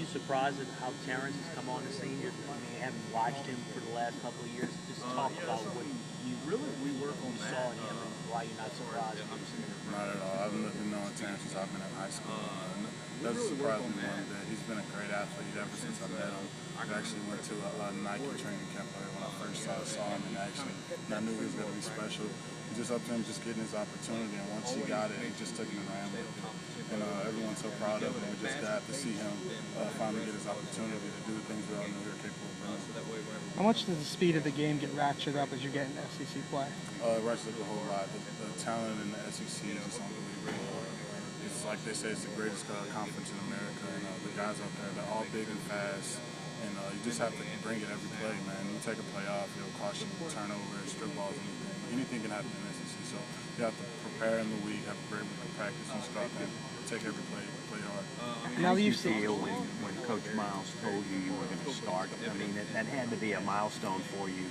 surprised at how Terrence has come on the scene? I mean, you haven't watched him for the last couple of years. Just talk about what you saw in him and why you're not surprised. Not at all. I've been knowing Terrence since I've been in high school. Doesn't surprise me one bit. He's been a great athlete ever since I met him. I actually went to a Nike training camp when I first saw him, and I knew he was going to be special. Just up to him just getting his opportunity, and once he got it, he just took it and ran with it. And everyone's so proud of him. We're just glad to see him finally get his opportunity to do the things we all knew we were capable of doing. How much does the speed of the game get ratcheted up as you get into SEC play? It ratchets up a whole lot. The talent in the SEC is just unbelievable. It's like they say, it's the greatest conference in America, and the guys out there, they're all big and fast, and you just have to bring it every play, man. You take a play off, it'll cost you turnovers, strip balls, anything can happen in the SEC, so you have to prepare in the week, have a great week of practice, and just go out there and take every play hard. How did you feel when Coach Miles told you you were going to start? I mean, that had to be a milestone for you.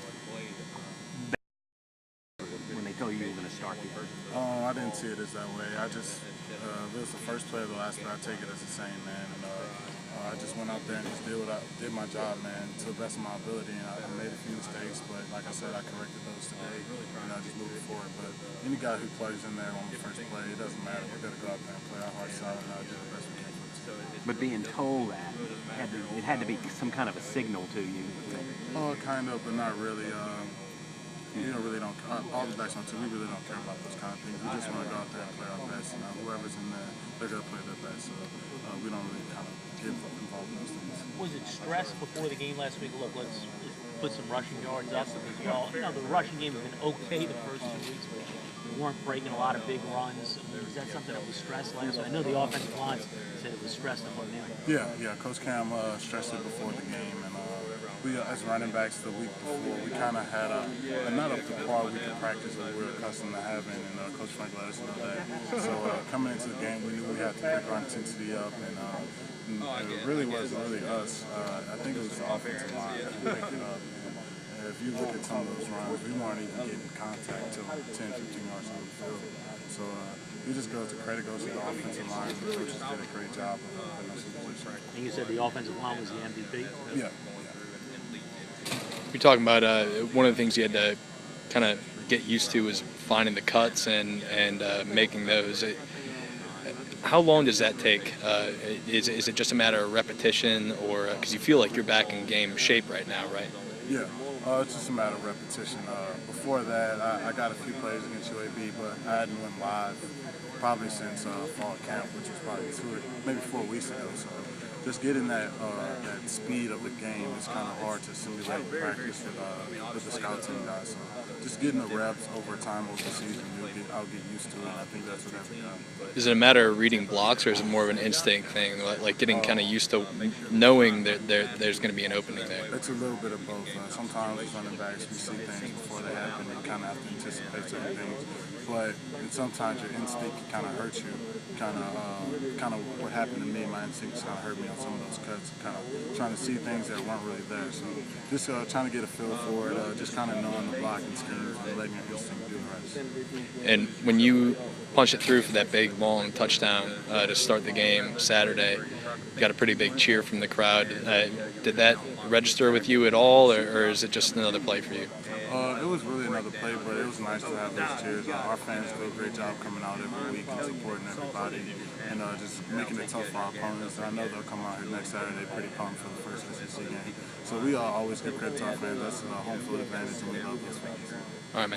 When they told you you were going to start the first. I didn't see it as that way. I just, it was the first play of the last play. I take it as the same, man. And I just went out there and just did my job, man, to the best of my ability. And I made a few mistakes, but like I said, I corrected those today, and I just moved forward. But any guy who plays in there on the first play, it doesn't matter. We're going to go out there and play our hearts out, and I'll do the best we can for the team. But being told that, it had to be some kind of a signal to you. Oh, kind of, but not really. Really don't. All the backs on the team, we really don't care about those kind of things. We just want to go out there and play our best. And whoever's in there, they're going to play their best. So we don't really kind of get involved in those things. Was it stress before the game last week? Look, let's put some rushing yards up because the rushing game has been okay the first 2 weeks, but we weren't breaking a lot of big runs. I mean, is that something that was stressed last week? I know the offensive line said it was stressed up on them. Yeah. Coach Cam stressed it before the game, and we, as running backs, the week before, we kind of had not up to par we could practice what we were accustomed to having, and Coach Frank let us know that. So coming into the game, we knew we had to pick our intensity up, and it really wasn't really us. I think it was the offensive line that picked it up. And if you look at some of those runs, we weren't even getting contact till 10, 15 yards on the field. So we just go to credit goes to the offensive line. The coaches did a great job of putting us in position. And you said the offensive line was the MVP? Yeah. You're talking about one of the things you had to kind of get used to was finding the cuts and making those. How long does that take? Is it just a matter of repetition, or because you feel like you're back in game shape right now, right? Yeah, it's just a matter of repetition. Before that, I got a few plays against UAB, but I hadn't went live probably since fall camp, which was probably maybe 4 weeks ago. So just getting that speed of the game is kind of hard to simulate in practice with the scout team guys. So just getting the reps over time over the season, I'll get used to it, and I think that's what every guy. Is it a matter of reading blocks, or is it more of an instinct thing, like getting kind of used to knowing that there's going to be an opening there? It's a little bit of both. Sometimes as running backs, we see things before they happen and kind of have to anticipate certain things. But sometimes your instinct can kind of hurt you. Kind of what happened to me, my instincts kind of hurt me on some of those cuts. Kind of trying to see things that weren't really there. So just trying to get a feel for it. Just kind of knowing the blocking schemes and letting your instinct do the rest. And when you punch it through for that big long touchdown to start the game Saturday, you got a pretty big cheer from the crowd. Did that register with you at all, or is it just another play for you? It was really another play, but it was nice to have those cheers. Our fans do a great job coming out every week and supporting everybody, and just making it tough for our opponents. And I know they'll come out here next Saturday pretty pumped for the first SEC game. So we always give credit to our fans. That's a home field advantage, and we love those fans. All right, man.